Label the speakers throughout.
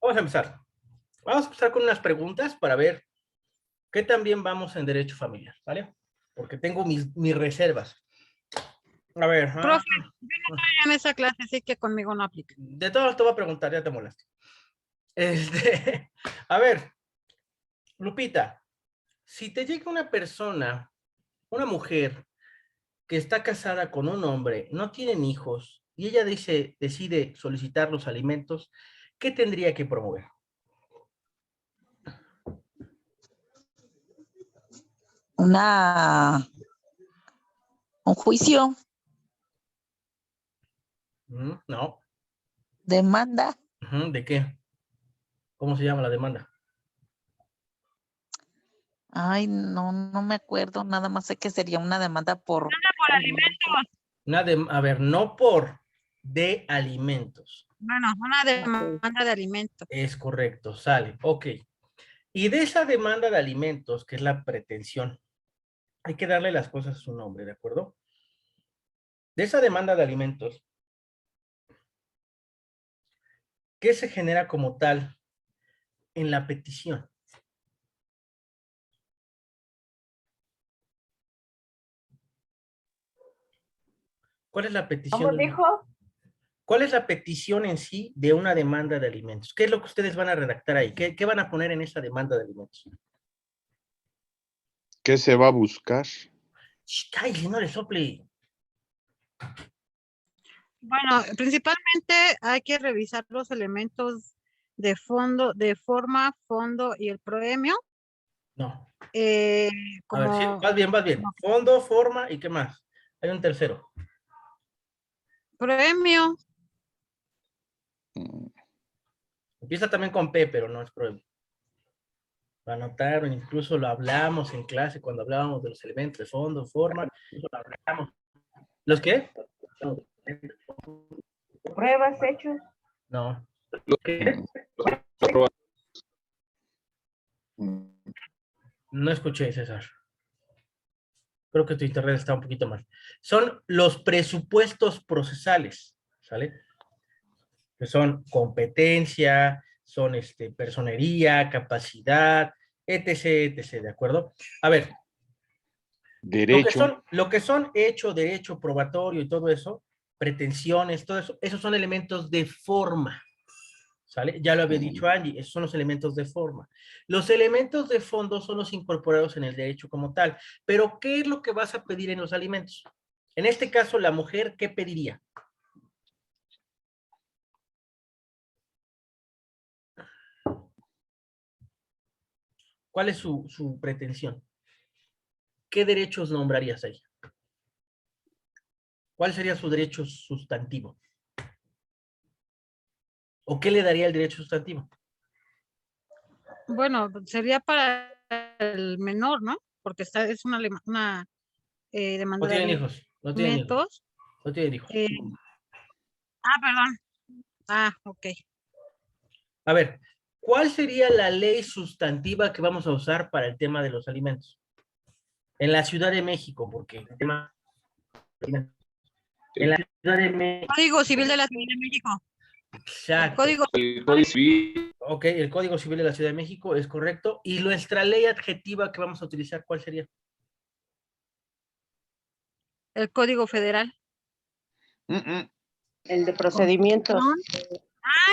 Speaker 1: Vamos a empezar. Vamos a empezar con unas preguntas para ver qué tan bien vamos en derecho familiar, ¿vale? Porque tengo mis reservas. A ver.
Speaker 2: Profe, yo no estoy en esa clase, así que conmigo no aplica.
Speaker 1: De todos te voy a preguntar, ya te molesté. A ver, Lupita, si te llega una persona, una mujer que está casada con un hombre, no tienen hijos, y ella decide solicitar los alimentos, ¿qué tendría que promover?
Speaker 3: Un juicio,
Speaker 1: No.
Speaker 3: demanda.
Speaker 1: ¿De qué? ¿Cómo se llama la demanda?
Speaker 3: Ay, no me acuerdo, nada más sé que sería una demanda por
Speaker 2: alimentos.
Speaker 1: A ver, no por de alimentos.
Speaker 2: Bueno, una demanda de alimentos.
Speaker 1: Es correcto, sale, ok. Y de esa demanda de alimentos, que es la pretensión, hay que darle las cosas a su nombre, ¿de acuerdo? De esa demanda de alimentos, ¿qué se genera como tal en la petición? ¿Cuál es la petición?
Speaker 4: ¿Cómo dijo?
Speaker 1: ¿Cuál es la petición en sí de una demanda de alimentos? ¿Qué es lo que ustedes van a redactar ahí? ¿Qué van a poner en esa demanda de alimentos?
Speaker 5: ¿Qué se va a buscar?
Speaker 1: ¡Ay, no le sople!
Speaker 2: Bueno, principalmente hay que revisar los elementos de fondo, de forma, fondo y el premio.
Speaker 1: No.
Speaker 2: Como...
Speaker 1: A ver, sí, vas bien. Fondo, forma y ¿qué más? Hay un tercero.
Speaker 2: Premio.
Speaker 1: Empieza también con P, pero no es premio. Lo anotaron, incluso lo hablamos en clase cuando hablábamos de los elementos de fondo, forma. Lo hablamos. ¿Los qué?
Speaker 4: Pruebas, hechos.
Speaker 1: No.
Speaker 5: ¿Qué?
Speaker 1: No escuché, César. Creo que tu internet está un poquito mal. Son los presupuestos procesales, ¿sale? Que son competencia, son personería, capacidad, etc., etc., ¿de acuerdo? A ver,
Speaker 5: Derecho.
Speaker 1: lo que son hecho, derecho, probatorio y todo eso, pretensiones, todo eso, esos son elementos de forma, ¿sale? Ya lo había dicho Angie, esos son los elementos de forma. Los elementos de fondo son los incorporados en el derecho como tal, pero ¿qué es lo que vas a pedir en los alimentos? En este caso, la mujer, ¿qué pediría? ¿Cuál es su pretensión? ¿Qué derechos nombrarías ahí? ¿Cuál sería su derecho sustantivo? ¿O qué le daría el derecho sustantivo?
Speaker 2: Bueno, sería para el menor, ¿no? Porque es una demanda
Speaker 1: No
Speaker 2: de
Speaker 1: tienen hijos, no tienen hijos,
Speaker 2: alimentos.
Speaker 1: no tienen hijos.
Speaker 2: Perdón. Ok.
Speaker 1: A ver, ¿cuál sería la ley sustantiva que vamos a usar para el tema de los alimentos? En la Ciudad de México, porque el tema... En la Ciudad de México.
Speaker 2: Código Civil de la Ciudad de México.
Speaker 1: Exacto.
Speaker 5: El Código Civil.
Speaker 1: Ok, el Código Civil de la Ciudad de México es correcto. ¿Y nuestra ley adjetiva que vamos a utilizar, cuál sería?
Speaker 2: El Código Federal.
Speaker 4: El de procedimientos.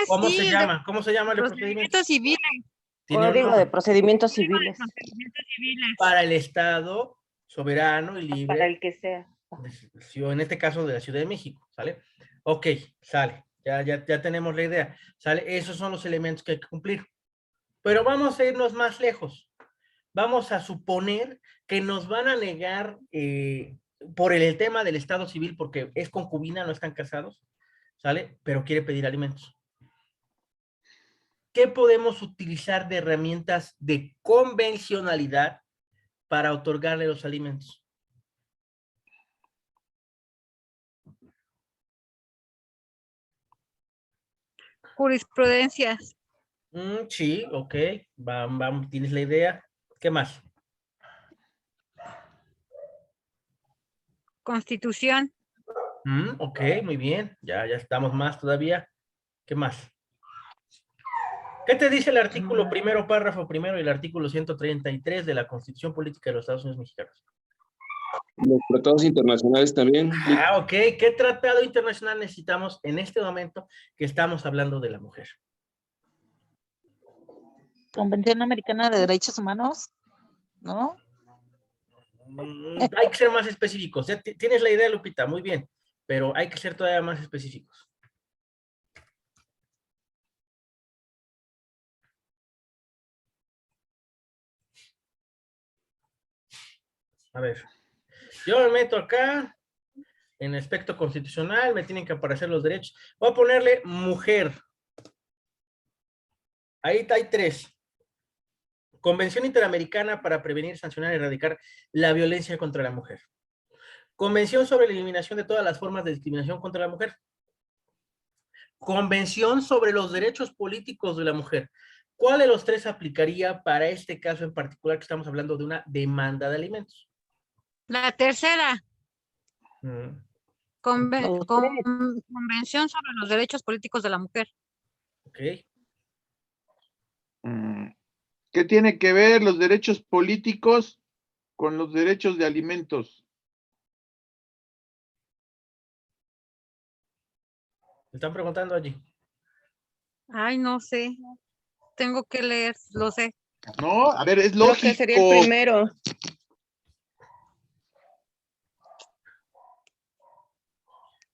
Speaker 1: ¿Cómo
Speaker 2: sí,
Speaker 1: se llama? ¿Cómo se llama el procedimiento?
Speaker 2: Procedimientos civiles.
Speaker 4: Código de procedimientos civiles.
Speaker 2: Procedimientos civiles.
Speaker 1: Para el Estado soberano y libre.
Speaker 4: Para el que sea.
Speaker 1: En este caso de la Ciudad de México, ¿sale? Ok, sale. Ya tenemos la idea. ¿Sale? Esos son los elementos que hay que cumplir. Pero vamos a irnos más lejos. Vamos a suponer que nos van a negar por el tema del Estado civil, porque es concubina, no están casados, ¿sale? Pero quiere pedir alimentos. ¿Qué podemos utilizar de herramientas de convencionalidad para otorgarle los alimentos?
Speaker 2: Jurisprudencias.
Speaker 1: Sí, ok. Tienes la idea. ¿Qué más?
Speaker 2: Constitución.
Speaker 1: Ok, muy bien. Ya estamos más todavía. ¿Qué más? ¿Qué te dice el artículo primero, párrafo primero y el artículo 133 de la Constitución Política de los Estados Unidos Mexicanos?
Speaker 6: Los tratados internacionales también.
Speaker 1: Ah, ok. ¿Qué tratado internacional necesitamos en este momento que estamos hablando de la mujer?
Speaker 3: Convención Americana de Derechos Humanos, ¿no?
Speaker 1: Hay que ser más específicos. Ya tienes la idea, Lupita, muy bien, pero hay que ser todavía más específicos. A ver, yo me meto acá en aspecto constitucional, me tienen que aparecer los derechos. Voy a ponerle mujer. Ahí hay 3. Convención Interamericana para prevenir, sancionar y erradicar la violencia contra la mujer. Convención sobre la eliminación de todas las formas de discriminación contra la mujer. Convención sobre los derechos políticos de la mujer. ¿Cuál de los 3 aplicaría para este caso en particular que estamos hablando de una demanda de alimentos?
Speaker 2: La tercera,
Speaker 1: Mm,
Speaker 4: Los tres.
Speaker 2: Convención sobre los Derechos Políticos de la Mujer.
Speaker 1: ok.
Speaker 5: ¿Qué tiene que ver los derechos políticos con los derechos de alimentos?
Speaker 1: Me están preguntando allí.
Speaker 2: Ay, no sé. Tengo que leer, lo sé.
Speaker 5: No, a ver, es
Speaker 4: Creo que sería el
Speaker 5: lógico.
Speaker 4: primero.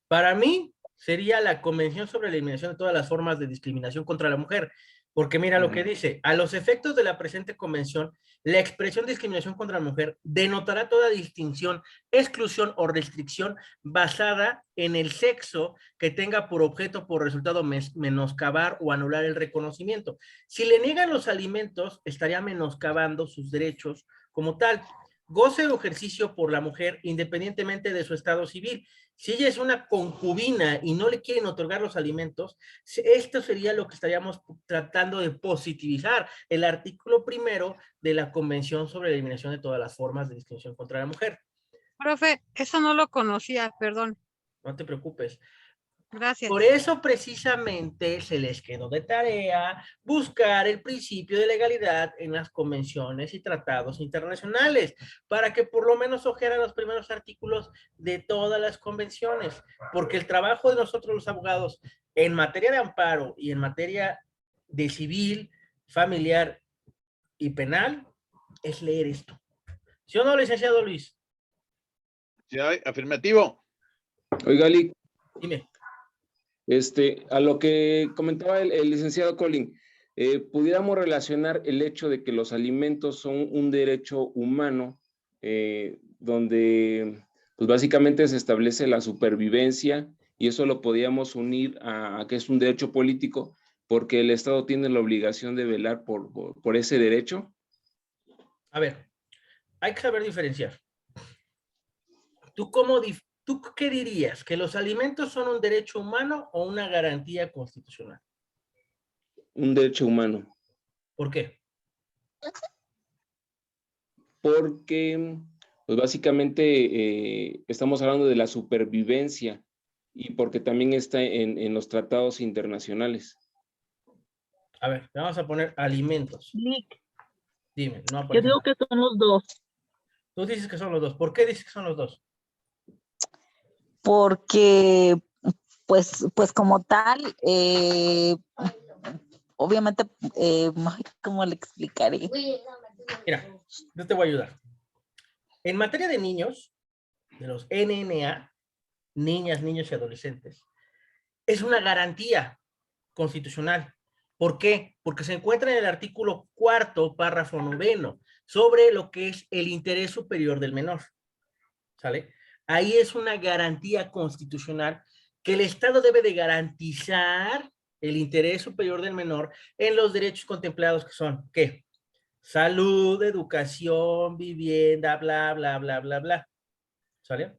Speaker 1: Para mí sería la Convención sobre la Eliminación de todas las formas de discriminación contra la mujer, porque mira lo que dice, a los efectos de la presente convención, la expresión discriminación contra la mujer denotará toda distinción, exclusión o restricción basada en el sexo que tenga por objeto por resultado menoscabar o anular el reconocimiento. Si le niegan los alimentos, estaría menoscabando sus derechos como tal. Goce o ejercicio por la mujer independientemente de su estado civil. Si ella es una concubina y no le quieren otorgar los alimentos, esto sería lo que estaríamos tratando de positivizar, el artículo primero de la Convención sobre la Eliminación de todas las formas de discriminación contra la mujer.
Speaker 2: Profe, eso no lo conocía, perdón.
Speaker 1: No te preocupes.
Speaker 2: Gracias.
Speaker 1: Por eso precisamente se les quedó de tarea buscar el principio de legalidad en las convenciones y tratados internacionales, para que por lo menos ojearan los primeros artículos de todas las convenciones, porque el trabajo de nosotros los abogados en materia de amparo y en materia de civil, familiar y penal es leer esto. ¿Sí o no, licenciado Luis?
Speaker 5: Sí, afirmativo.
Speaker 6: Oiga, Lic,
Speaker 1: Dime.
Speaker 6: a lo que comentaba el licenciado Colin, pudiéramos relacionar el hecho de que los alimentos son un derecho humano, donde pues básicamente se establece la supervivencia, y eso lo podíamos unir a que es un derecho político, porque el Estado tiene la obligación de velar por ese derecho.
Speaker 1: A ver, hay que saber diferenciar. ¿Tú qué dirías? ¿Que los alimentos son un derecho humano o una garantía constitucional?
Speaker 6: Un derecho humano.
Speaker 1: ¿Por qué?
Speaker 6: Porque pues básicamente estamos hablando de la supervivencia, y porque también está en los tratados internacionales.
Speaker 1: A ver, le vamos a poner alimentos.
Speaker 7: Lic,
Speaker 1: Dime, no
Speaker 7: yo
Speaker 1: aparece
Speaker 7: digo
Speaker 1: nada.
Speaker 7: que son los dos.
Speaker 1: Tú dices que son los dos. ¿Por qué dices que son los dos?
Speaker 3: Porque, pues como tal, obviamente, ¿cómo le explicaré?
Speaker 1: Mira, yo te voy a ayudar. En materia de niños, de los NNA, niñas, niños y adolescentes, es una garantía constitucional. ¿Por qué? Porque se encuentra en el artículo 4º, párrafo 9, sobre lo que es el interés superior del menor. ¿Sale? Ahí es una garantía constitucional que el Estado debe de garantizar el interés superior del menor en los derechos contemplados que son, ¿qué? Salud, educación, vivienda, bla, bla, bla, bla, bla. ¿Sale?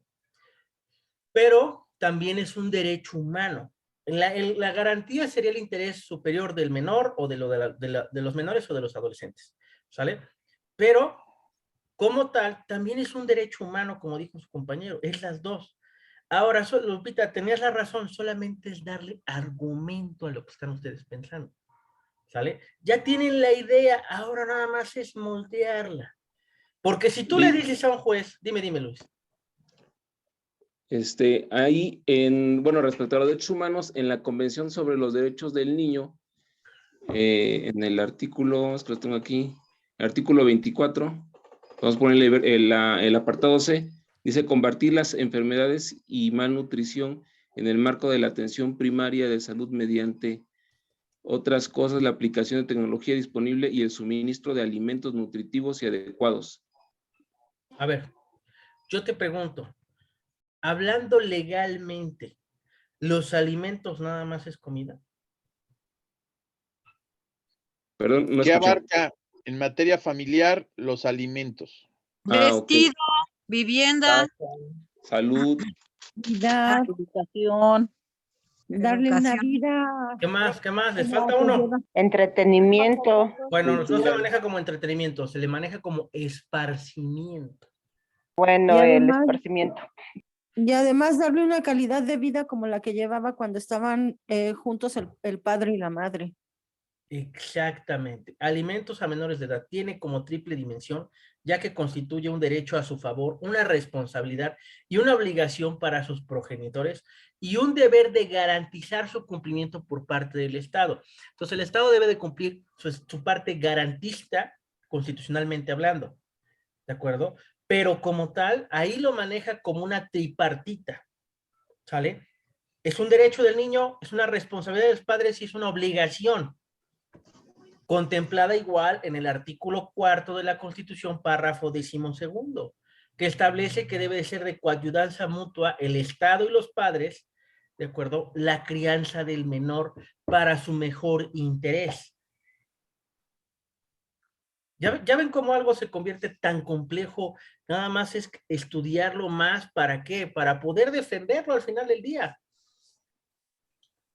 Speaker 1: Pero también es un derecho humano. La garantía sería el interés superior del menor o de los menores o de los adolescentes. ¿Sale? Pero como tal, también es un derecho humano, como dijo su compañero, es las dos. Ahora, Lupita, tenías la razón, solamente es darle argumento a lo que están ustedes pensando. ¿sale? Ya tienen la idea, ahora nada más es moldearla. Porque si tú le dices a un juez, dime Luis.
Speaker 6: Ahí, bueno, respecto a los derechos humanos, en la Convención sobre los Derechos del Niño, en el artículo, es que lo tengo aquí, el artículo 24, vamos a ponerle el apartado C, dice combatir las enfermedades y malnutrición en el marco de la atención primaria de salud mediante otras cosas, la aplicación de tecnología disponible y el suministro de alimentos nutritivos y adecuados.
Speaker 1: A ver, yo te pregunto, hablando legalmente, ¿los alimentos nada más es comida?
Speaker 6: Perdón, no
Speaker 5: ¿Qué
Speaker 6: escuché.
Speaker 5: abarca en materia familiar los alimentos?
Speaker 6: Ok.
Speaker 2: Vestido, vivienda,
Speaker 6: Salud,
Speaker 3: Vida, educación.
Speaker 4: Darle una
Speaker 2: educación.
Speaker 4: vida.
Speaker 1: ¿Qué más? ¿Qué más? ¿Les
Speaker 4: como
Speaker 1: falta
Speaker 4: que
Speaker 1: uno?
Speaker 4: lleva-
Speaker 7: Entretenimiento.
Speaker 1: Bueno, no se
Speaker 6: cultura.
Speaker 1: maneja como entretenimiento, se le maneja como esparcimiento.
Speaker 7: Bueno,
Speaker 4: Y
Speaker 7: el
Speaker 4: además-
Speaker 7: esparcimiento.
Speaker 4: Y además darle una calidad de vida como la que llevaba cuando estaban juntos el padre y la madre.
Speaker 1: Exactamente. Alimentos a menores de edad tiene como triple dimensión, ya que constituye un derecho a su favor, una responsabilidad y una obligación para sus progenitores y un deber de garantizar su cumplimiento por parte del Estado. Entonces, el Estado debe de cumplir su parte garantista, constitucionalmente hablando, ¿de acuerdo? Pero como tal, ahí lo maneja como una tripartita, ¿sale? Es un derecho del niño, es una responsabilidad de los padres y es una obligación contemplada igual en el artículo 4 de la Constitución, párrafo 12º, que establece que debe de ser de coayudanza mutua el Estado y los padres, ¿de acuerdo? La crianza del menor para su mejor interés. ¿Ya ven cómo algo se convierte tan complejo? Nada más es estudiarlo más, ¿para qué? Para poder defenderlo al final del día.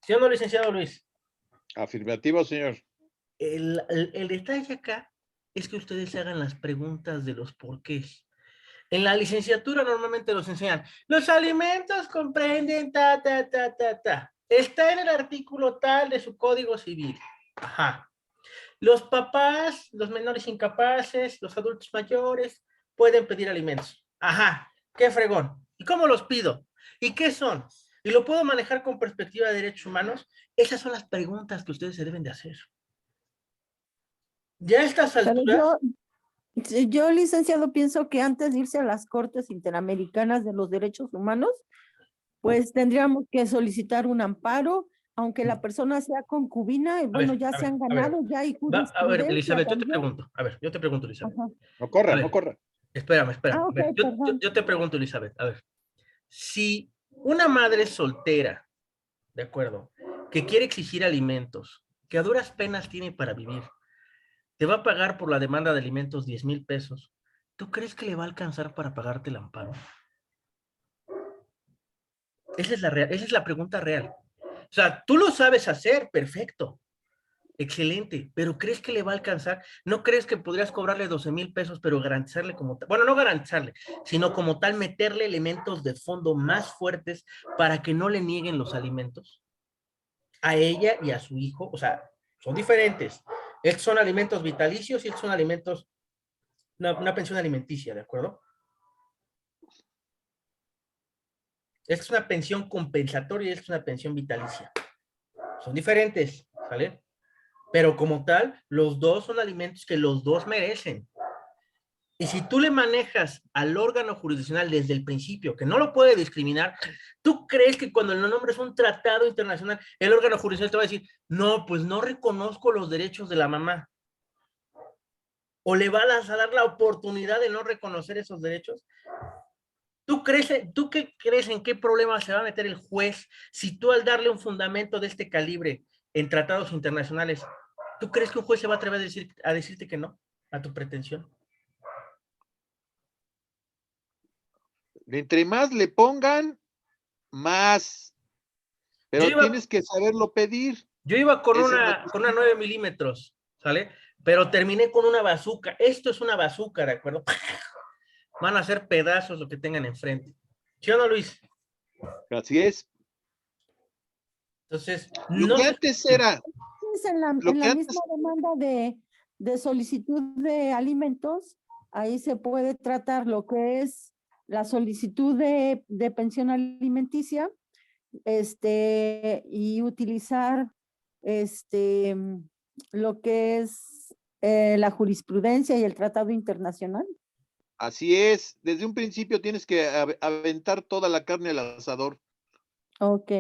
Speaker 1: ¿Sí o no, licenciado Luis?
Speaker 5: Afirmativo, señor.
Speaker 1: El detalle acá es que ustedes se hagan las preguntas de los porqués. En la licenciatura normalmente los enseñan, los alimentos comprenden Está en el artículo tal de su código civil. Ajá. Los papás, los menores incapaces, los adultos mayores pueden pedir alimentos. Ajá. Qué fregón. ¿Y cómo los pido? ¿Y qué son? ¿Y lo puedo manejar con perspectiva de derechos humanos? Esas son las preguntas que ustedes se deben de hacer. Ya a estas
Speaker 4: Pero
Speaker 1: alturas,
Speaker 4: yo, licenciado, pienso que antes de irse a las Cortes Interamericanas de los Derechos Humanos, pues tendríamos que solicitar un amparo, aunque la persona sea concubina, y bueno, ya se han ganado, ya hay
Speaker 1: a ver,
Speaker 4: jurisprudencia
Speaker 1: Elizabeth, yo te
Speaker 4: también.
Speaker 1: pregunto, a ver, yo te pregunto, Elizabeth.
Speaker 4: Ajá.
Speaker 5: No corra,
Speaker 1: A ver.
Speaker 5: no corra.
Speaker 1: Espérame.
Speaker 4: Ah,
Speaker 1: A ver,
Speaker 4: ok, perdón.
Speaker 1: yo te pregunto, Elizabeth, a ver, si una madre soltera, ¿de acuerdo?, que quiere exigir alimentos, que a duras penas tiene para vivir, te va a pagar por la demanda de alimentos 10,000 pesos, ¿tú crees que le va a alcanzar para pagarte el amparo? Esa es la pregunta real. O sea, tú lo sabes hacer, perfecto, excelente, pero ¿crees que le va a alcanzar? ¿No crees que podrías cobrarle 12,000 pesos, pero garantizarle como tal? Bueno, no garantizarle, sino como tal meterle elementos de fondo más fuertes para que no le nieguen los alimentos a ella y a su hijo. O sea, son diferentes. Estos son alimentos vitalicios y estos son alimentos, una pensión alimenticia, ¿de acuerdo? Esta es una pensión compensatoria y esta es una pensión vitalicia. Son diferentes, ¿sale? Pero como tal, los dos son alimentos que los dos merecen. Y si tú le manejas al órgano jurisdiccional desde el principio, que no lo puede discriminar, ¿tú crees que cuando el nombre es un tratado internacional, el órgano jurisdiccional te va a decir, no, pues no reconozco los derechos de la mamá? ¿O le vas a dar la oportunidad de no reconocer esos derechos? ¿Tú qué crees en qué problema se va a meter el juez si tú al darle un fundamento de este calibre en tratados internacionales, ¿tú crees que un juez se va a atrever a decirte que no a tu pretensión?
Speaker 5: Entre más le pongan, más. Pero tienes que saberlo pedir.
Speaker 1: Yo iba con
Speaker 5: Esa es
Speaker 1: una
Speaker 5: la
Speaker 1: 9 milímetros, ¿sale? Pero terminé con una bazuca. Esto es una bazuca, ¿de acuerdo? Van a hacer pedazos lo que tengan enfrente. ¿Sí o no, Luis?
Speaker 5: Así es.
Speaker 1: Entonces,
Speaker 5: Lo
Speaker 1: no
Speaker 5: que
Speaker 1: se...
Speaker 5: antes era
Speaker 4: Entonces, en la
Speaker 5: que antes-
Speaker 4: misma demanda de solicitud de alimentos, ahí se puede tratar lo que es la solicitud de pensión alimenticia, y utilizar lo que es la jurisprudencia y el tratado internacional.
Speaker 5: Así es, desde un principio tienes que aventar toda la carne al asador.
Speaker 4: Ok,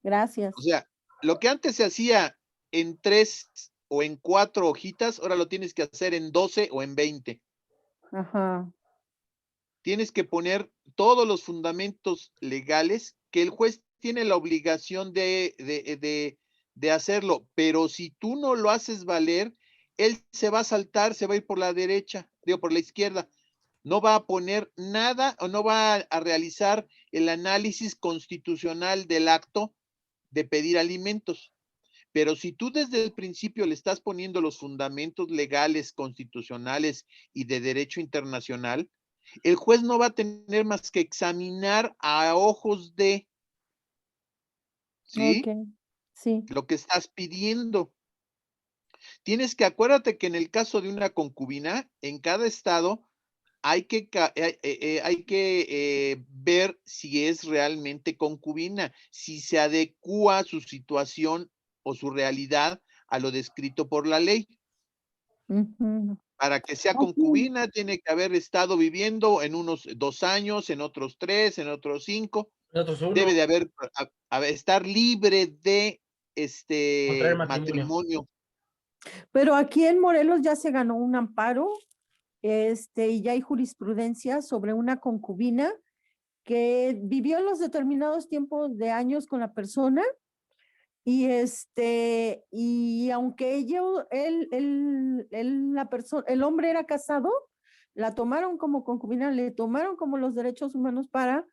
Speaker 4: gracias.
Speaker 5: O sea, lo que antes se hacía en 3 o en 4 hojitas, ahora lo tienes que hacer en 12 o en 20.
Speaker 4: Ajá.
Speaker 5: Tienes que poner todos los fundamentos legales que el juez tiene la obligación de hacerlo, pero si tú no lo haces valer, él se va a saltar, se va a ir por la derecha, por la izquierda. No va a poner nada o no va a realizar el análisis constitucional del acto de pedir alimentos. Pero si tú desde el principio le estás poniendo los fundamentos legales, constitucionales y de derecho internacional, el juez no va a tener más que examinar a ojos de, ¿sí?
Speaker 4: Ok, sí.
Speaker 5: Lo que estás pidiendo. Tienes que, acuérdate que en el caso de una concubina, en cada estado hay que ver si es realmente concubina, si se adecúa su situación o su realidad a lo descrito por la ley.
Speaker 4: Ujú.
Speaker 5: Para que sea
Speaker 4: Aquí,
Speaker 5: concubina, tiene que haber estado viviendo en unos 2 años, en otros 3, en otros 5.
Speaker 1: Nosotros uno,
Speaker 5: Debe de estar libre de
Speaker 1: contraer matrimonio.
Speaker 5: matrimonio.
Speaker 4: pero aquí en Morelos ya se ganó un amparo, y ya hay jurisprudencia sobre una concubina que vivió los determinados tiempos de años con la persona y y aunque el hombre era casado, la tomaron como concubina, le tomaron como los derechos humanos para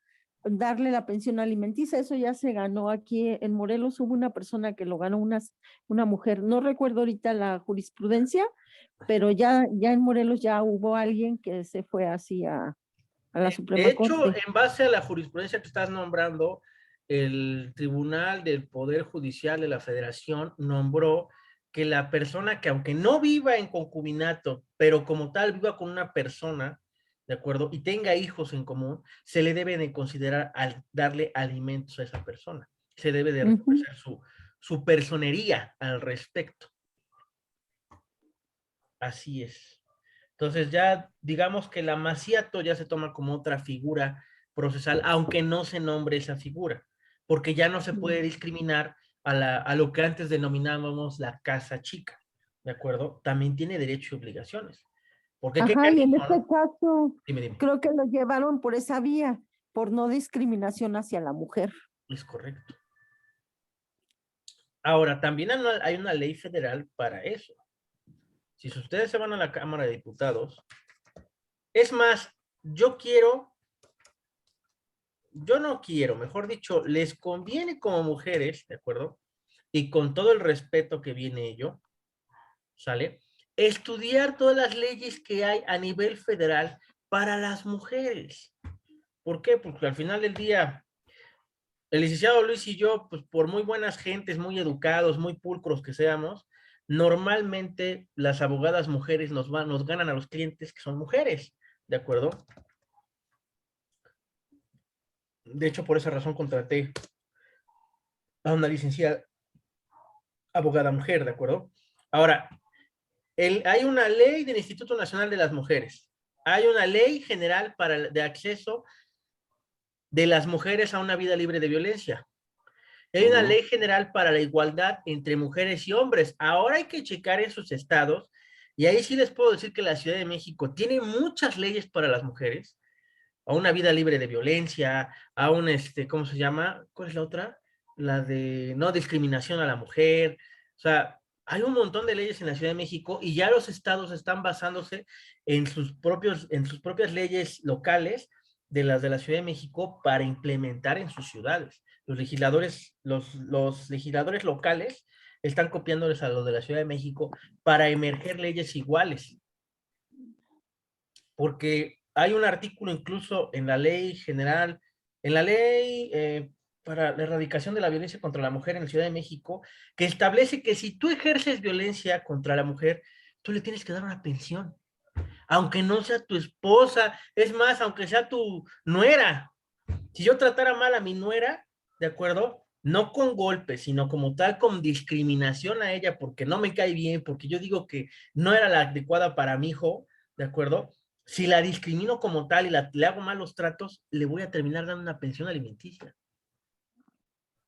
Speaker 4: darle la pensión alimenticia. Eso ya se ganó aquí en Morelos. Hubo una persona que lo ganó, una mujer. No recuerdo ahorita la jurisprudencia, pero ya en Morelos ya hubo alguien que se fue así a la
Speaker 1: De
Speaker 4: Suprema
Speaker 1: hecho,
Speaker 4: Corte.
Speaker 1: en base a la jurisprudencia que estás nombrando, el Tribunal del Poder Judicial de la Federación nombró que la persona que aunque no viva en concubinato, pero como tal viva con una persona, ¿de acuerdo? Y tenga hijos en común, se le debe de considerar al darle alimentos a esa persona. Se debe de reconocer su personería al respecto. Así es. Entonces ya digamos que la maciato ya se toma como otra figura procesal, aunque no se nombre esa figura, porque ya no se puede discriminar a lo que antes denominábamos la casa chica, ¿de acuerdo? También tiene derechos y obligaciones. Porque qué
Speaker 4: Ajá, y en
Speaker 1: canijo,
Speaker 4: este
Speaker 1: ¿no?
Speaker 4: caso,
Speaker 1: Dime.
Speaker 4: creo que lo llevaron por esa vía, por no discriminación hacia la mujer.
Speaker 1: Es correcto. Ahora, también hay una ley federal para eso. Si ustedes se van a la Cámara de Diputados, es más, yo no quiero, mejor dicho, les conviene como mujeres, ¿de acuerdo? Y con todo el respeto que viene ello, ¿sale? Estudiar todas las leyes que hay a nivel federal para las mujeres. ¿Por qué? Porque al final del día, el licenciado Luis y yo, pues por muy buenas gentes, muy educados, muy pulcros que seamos, normalmente las abogadas mujeres nos ganan a los clientes que son mujeres, ¿de acuerdo? De hecho, por esa razón contraté a una licenciada abogada mujer, ¿de acuerdo? Ahora, hay una ley del Instituto Nacional de las Mujeres. Hay una ley general de acceso de las mujeres a una vida libre de violencia. Hay una ley general para la igualdad entre mujeres y hombres. Ahora hay que checar esos estados y ahí sí les puedo decir que la Ciudad de México tiene muchas leyes para las mujeres, a una vida libre de violencia, a un, ¿cómo se llama? ¿Cuál es la otra? La de no discriminación a la mujer. O sea, hay un montón de leyes en la Ciudad de México y ya los estados están basándose en sus propias leyes locales de las de la Ciudad de México para implementar en sus ciudades. Los legisladores locales están copiándoles a los de la Ciudad de México para emerger leyes iguales. Porque hay un artículo incluso en la ley general, en la ley para la erradicación de la violencia contra la mujer en la Ciudad de México, que establece que si tú ejerces violencia contra la mujer, tú le tienes que dar una pensión, aunque no sea tu esposa, es más, aunque sea tu nuera. Si yo tratara mal a mi nuera, ¿de acuerdo? No con golpes, sino como tal, con discriminación a ella, porque no me cae bien, porque yo digo que no era la adecuada para mi hijo, ¿de acuerdo? Si la discrimino como tal y le hago malos tratos, le voy a terminar dando una pensión alimenticia.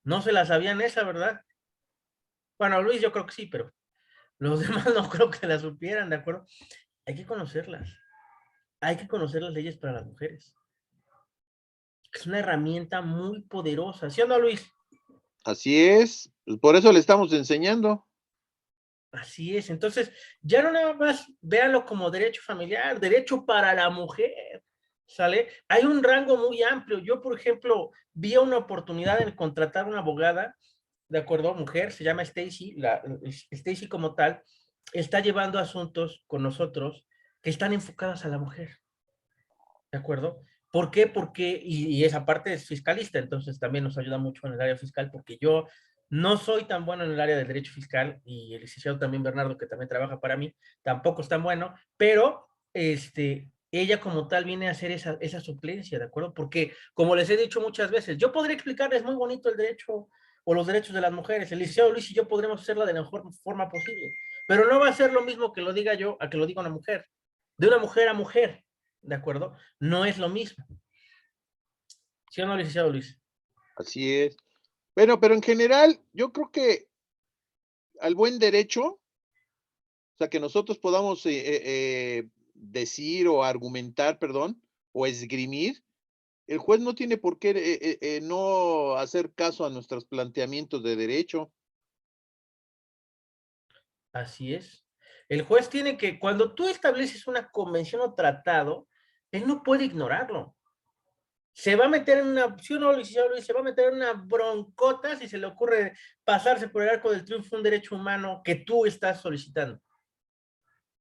Speaker 1: No se la sabían esa, ¿verdad? Bueno, Luis yo creo que sí, pero los demás no creo que la supieran, ¿de acuerdo? Hay que conocerlas. Hay que conocer las leyes para las mujeres. Es una herramienta muy poderosa, ¿sí o no, Luis?
Speaker 5: Así es, pues por eso le estamos enseñando.
Speaker 1: Así es. Entonces, ya no nada más véanlo como derecho familiar, derecho para la mujer, ¿sale? Hay un rango muy amplio. Yo, por ejemplo, vi una oportunidad en contratar una abogada, ¿de acuerdo? Mujer, se llama Stacy, Stacy como tal, está llevando asuntos con nosotros que están enfocados a la mujer, ¿de acuerdo? ¿Por qué? Porque, y esa parte es fiscalista, entonces también nos ayuda mucho en el área fiscal, porque yo no soy tan bueno en el área del derecho fiscal, y el licenciado también Bernardo, que también trabaja para mí, tampoco es tan bueno, pero ella como tal viene a hacer esa suplencia, ¿de acuerdo? Porque, como les he dicho muchas veces, yo podría explicarles muy bonito el derecho o los derechos de las mujeres, el licenciado Luis y yo podremos hacerlo de la mejor forma posible, pero no va a ser lo mismo que lo diga yo a que lo diga una mujer, de una mujer a mujer, ¿de acuerdo? No es lo mismo. ¿Sí o no, licenciado Luis?
Speaker 5: Así es. Bueno, pero en general, yo creo que al buen derecho, o sea, que nosotros podamos decir o argumentar, perdón, o esgrimir, el juez no tiene por qué no hacer caso a nuestros planteamientos de derecho.
Speaker 1: Así es. El juez tiene que, cuando tú estableces una convención o tratado, él no puede ignorarlo. Se va a meter en una, si uno, licenciado Luis, se va a meter en una broncota si se le ocurre pasarse por el arco del triunfo un derecho humano que tú estás solicitando.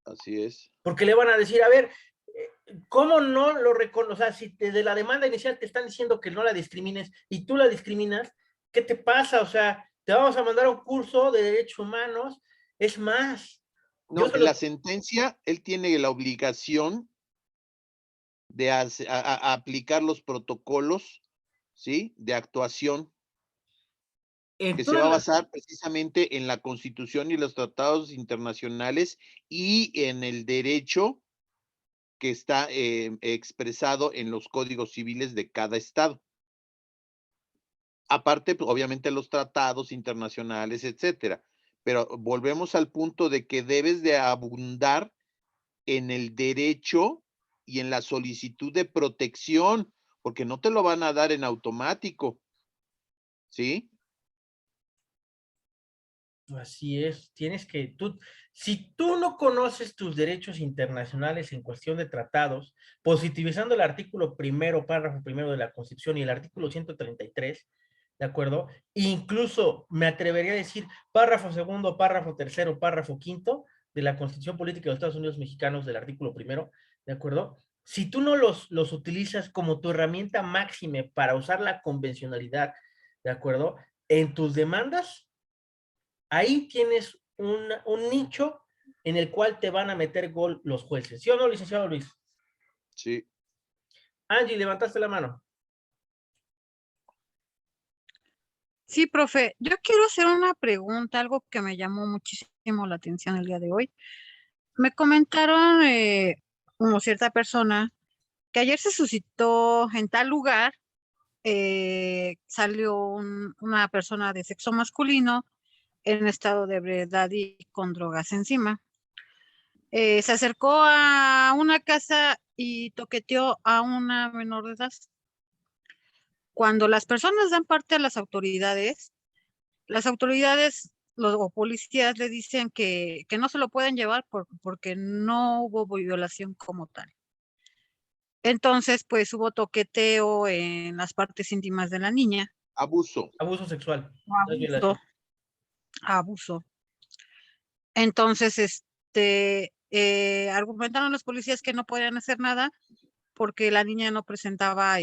Speaker 5: Así es.
Speaker 1: Porque le van a decir, a ver, ¿cómo no lo reconoces? O sea, si desde la demanda inicial te están diciendo que no la discrimines y tú la discriminas, ¿qué te pasa? O sea, te vamos a mandar a un curso de derechos humanos. Es más, yo
Speaker 5: No,
Speaker 1: se
Speaker 5: en la
Speaker 1: lo,
Speaker 5: sentencia, él tiene la obligación de aplicar los protocolos, ¿sí? De actuación
Speaker 1: en
Speaker 5: que se va
Speaker 1: todas
Speaker 5: a
Speaker 1: las,
Speaker 5: basar precisamente en la Constitución y los tratados internacionales y en el derecho que está expresado en los códigos civiles de cada estado. Aparte, pues, obviamente, los tratados internacionales, etcétera. Pero volvemos al punto de que debes de abundar en el derecho y en la solicitud de protección, porque no te lo van a dar en automático, ¿sí?
Speaker 1: así es, tienes que, si tú no conoces tus derechos internacionales en cuestión de tratados, positivizando el artículo primero, párrafo primero de la Constitución y el artículo 133, ¿de acuerdo? Incluso me atrevería a decir párrafo segundo, párrafo tercero, párrafo quinto de la Constitución Política de los Estados Unidos Mexicanos del artículo primero, ¿de acuerdo? Si tú no los utilizas como tu herramienta máxima para usar la convencionalidad, ¿de acuerdo? En tus demandas, ahí tienes un nicho en el cual te van a meter gol los jueces. ¿Sí o no, licenciado Luis?
Speaker 5: Sí.
Speaker 1: Angie, levantaste la mano.
Speaker 2: Sí, profe, yo quiero hacer una pregunta, algo que me llamó muchísimo la atención el día de hoy. Me comentaron como cierta persona que ayer se suscitó en tal lugar, salió una persona de sexo masculino en estado de ebriedad y con drogas encima. Se acercó a una casa y toqueteó a una menor de edad. Cuando las personas dan parte a las autoridades o policías le dicen que no se lo pueden llevar porque no hubo violación como tal. Entonces, pues hubo toqueteo en las partes íntimas de la niña.
Speaker 5: Abuso.
Speaker 1: Abuso sexual. No es
Speaker 2: Abuso,
Speaker 1: violación.
Speaker 2: abuso. Entonces, argumentaron los policías que no podían hacer nada porque la niña no presentaba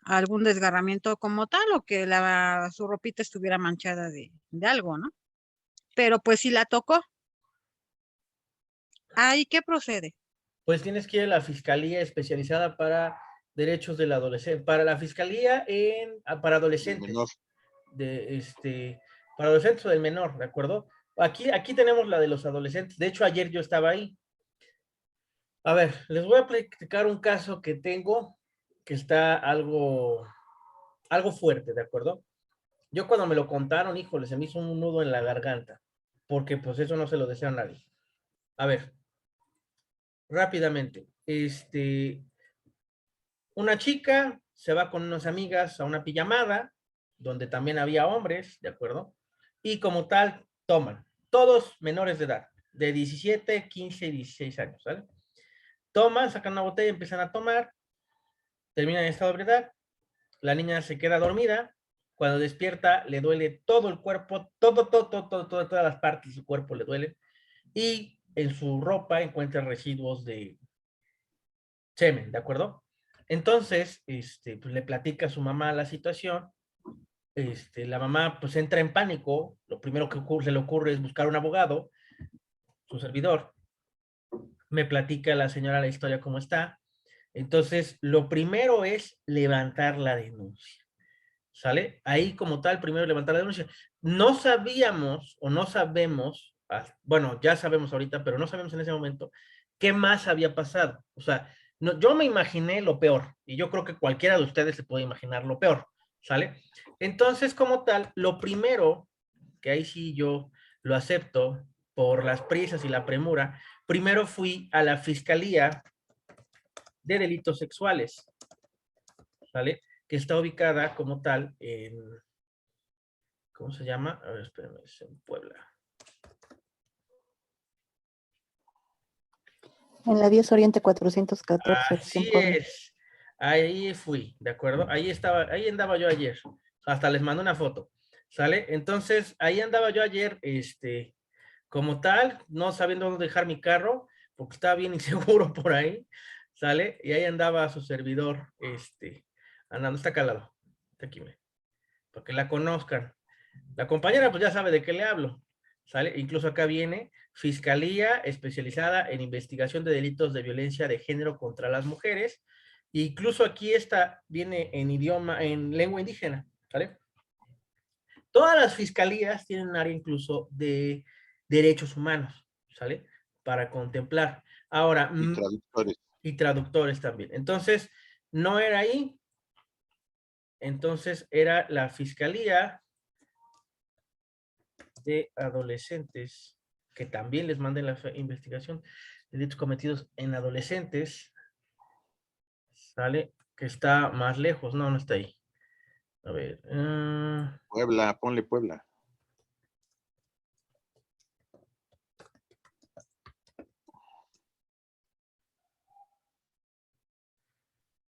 Speaker 2: algún desgarramiento como tal o que su ropita estuviera manchada de algo, ¿no? Pero pues si la tocó. ¿Ahí qué procede?
Speaker 1: Pues tienes que ir a la Fiscalía Especializada para Derechos del Adolescente, para la Fiscalía para adolescentes,
Speaker 5: menor.
Speaker 1: para adolescentes o del menor, ¿de acuerdo? Aquí tenemos la de los adolescentes. De hecho, ayer yo estaba ahí. A ver, les voy a platicar un caso que tengo que está algo fuerte, ¿de acuerdo? Yo cuando me lo contaron, híjole, se me hizo un nudo en la garganta, porque pues eso no se lo desea a nadie. A ver, rápidamente, una chica se va con unas amigas a una pijamada, donde también había hombres, ¿de acuerdo? Y como tal, toman, todos menores de edad, de 17, 15 y 16 años, ¿vale? Toman, sacan una botella, empiezan a tomar, terminan en estado de ebriedad, la niña se queda dormida, cuando despierta le duele todo el cuerpo, todas las partes de su cuerpo le duelen, y en su ropa encuentra residuos de semen, ¿de acuerdo? Entonces, pues le platica a su mamá la situación, la mamá pues entra en pánico, lo primero que se le ocurre es buscar un abogado, su servidor, me platica la señora la historia cómo está, entonces lo primero es levantar la denuncia, ¿sale? Ahí como tal, primero levantar la denuncia. No sabíamos o no sabemos, bueno, ya sabemos ahorita, pero no sabemos en ese momento qué más había pasado. O sea, no, yo me imaginé lo peor y yo creo que cualquiera de ustedes se puede imaginar lo peor, ¿sale? Entonces, como tal, lo primero, que ahí sí yo lo acepto por las prisas y la premura, primero fui a la Fiscalía de Delitos Sexuales, ¿sale? Que está ubicada como tal en, ¿cómo se llama? A ver, espérame, es en Puebla.
Speaker 8: En la 10 Oriente 414, aquí en
Speaker 1: Así
Speaker 8: Puebla.
Speaker 1: es. Ahí fui, ¿de acuerdo? Ahí andaba yo ayer. Hasta les mando una foto. ¿Sale? Entonces, ahí andaba yo ayer, como tal, no sabiendo dónde dejar mi carro, porque estaba bien inseguro por ahí. ¿Sale? Y ahí andaba su servidor, andando, está acá al lado. Está aquí, para que la conozcan. La compañera pues ya sabe de qué le hablo, ¿sale? Incluso acá viene Fiscalía Especializada en Investigación de Delitos de Violencia de Género contra las Mujeres. E incluso aquí viene en idioma, en lengua indígena, ¿sale? Todas las fiscalías tienen un área incluso de derechos humanos, ¿sale? Para contemplar. Ahora,
Speaker 5: Y traductores.
Speaker 1: y traductores también. Entonces, no era ahí, entonces era la Fiscalía de Adolescentes, que también les manden la investigación de delitos cometidos en adolescentes, sale que está más lejos, no está ahí. A ver.
Speaker 5: Puebla, ponle Puebla.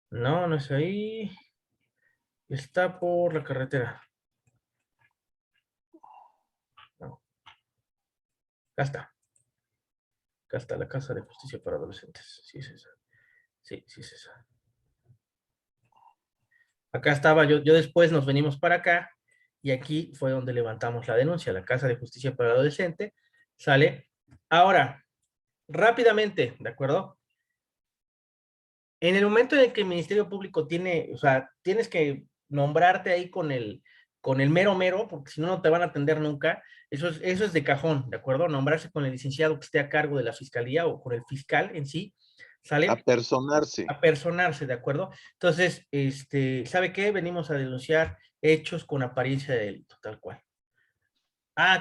Speaker 1: No es ahí. Está por la carretera. No. Acá está. Acá está la Casa de Justicia para Adolescentes. Sí, es esa. Sí, es esa. Acá estaba yo después nos venimos para acá y aquí fue donde levantamos la denuncia, la Casa de Justicia para Adolescente, ¿sale? Ahora, rápidamente, ¿de acuerdo? En el momento en el que el Ministerio Público o sea, tienes que nombrarte ahí con el mero, porque si no, no te van a atender nunca. Eso es de cajón, ¿de acuerdo? Nombrarse con el licenciado que esté a cargo de la fiscalía o con el fiscal en sí, ¿sale?
Speaker 5: Apersonarse.
Speaker 1: Apersonarse, ¿de acuerdo? Entonces, ¿sabe qué? Venimos a denunciar hechos con apariencia de delito, tal cual.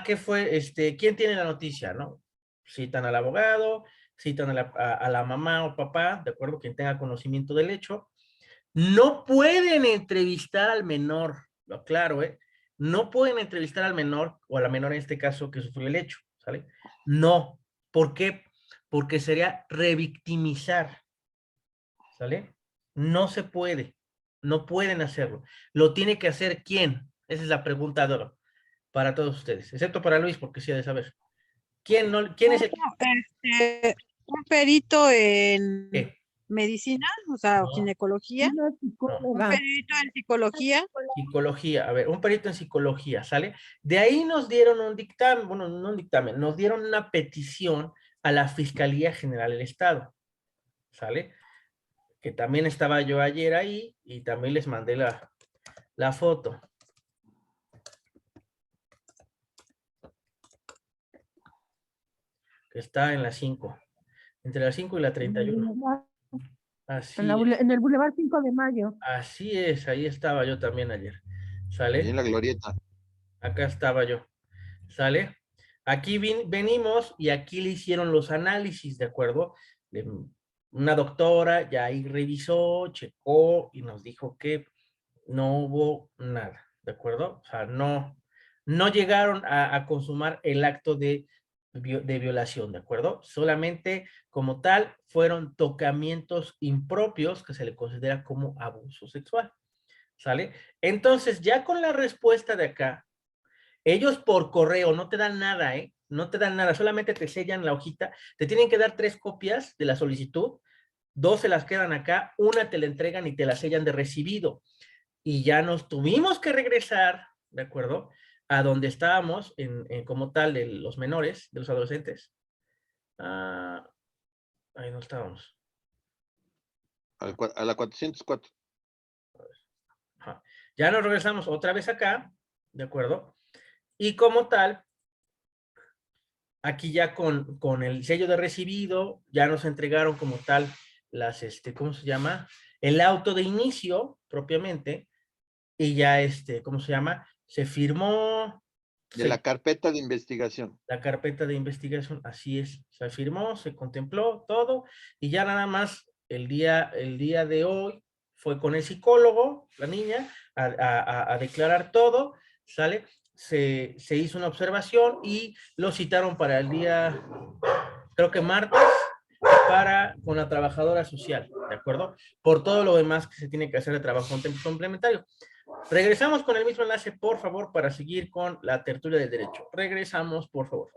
Speaker 1: ¿Qué fue? ¿Quién tiene la noticia, no? Citan al abogado, citan a la mamá o papá, de acuerdo, quien tenga conocimiento del hecho. No pueden entrevistar al menor, lo aclaro, ¿eh? No pueden entrevistar al menor, o a la menor en este caso que sufrió el hecho, ¿sale? No. ¿Por qué? Porque sería revictimizar, ¿sale? No se puede, no pueden hacerlo. ¿Lo tiene que hacer quién? Esa es la pregunta de oro para todos ustedes, excepto para Luis, porque sí ha de saber. ¿Quién es el...?
Speaker 2: Un perito en
Speaker 1: ¿Qué?
Speaker 2: medicina, o sea,
Speaker 1: No.
Speaker 2: ginecología,
Speaker 4: Una
Speaker 2: un
Speaker 4: psicóloga.
Speaker 2: perito en psicología,
Speaker 1: Psicología, a ver, un perito en psicología, ¿sale? De ahí nos dieron un dictamen, bueno, no un dictamen, nos dieron una petición a la Fiscalía General del Estado, ¿sale? Que también estaba yo ayer ahí y también les mandé la foto. Que está en la 5, entre la 5 y la 31. Así,
Speaker 4: En el Boulevard 5 de Mayo.
Speaker 1: así es, ahí estaba yo también ayer, ¿sale?
Speaker 5: Ahí en la glorieta.
Speaker 1: Acá estaba yo, ¿sale? Aquí venimos y aquí le hicieron los análisis, ¿de acuerdo? Una doctora ya ahí revisó, checó y nos dijo que no hubo nada, ¿de acuerdo? O sea, no llegaron a consumar el acto de violación, ¿de acuerdo? Solamente como tal fueron tocamientos impropios que se le considera como abuso sexual, ¿sale? Entonces, ya con la respuesta de acá, ellos por correo no te dan nada, ¿eh? No te dan nada, solamente te sellan la hojita, te tienen que dar 3 copias de la solicitud, 2 se las quedan acá, una te la entregan y te la sellan de recibido. Y ya nos tuvimos que regresar, ¿de acuerdo? A donde estábamos, como tal, de los menores, de los adolescentes. Ahí no estábamos.
Speaker 5: A la 404.
Speaker 1: Ajá. Ya nos regresamos otra vez acá, ¿de acuerdo? Y como tal, aquí ya con el sello de recibido, ya nos entregaron como tal las, ¿cómo se llama? El auto de inicio, propiamente, y ya, ¿cómo se llama? Se firmó.
Speaker 5: De la carpeta de investigación.
Speaker 1: La carpeta de investigación, así es, se firmó, se contempló todo, y ya nada más el día de hoy fue con el psicólogo, la niña, a declarar todo, ¿sale? Se hizo una observación y lo citaron para el día, creo que martes, con la trabajadora social, ¿de acuerdo? Por todo lo demás que se tiene que hacer de trabajo complementario. Regresamos con el mismo enlace, por favor, para seguir con la tertulia del derecho. Regresamos, por favor.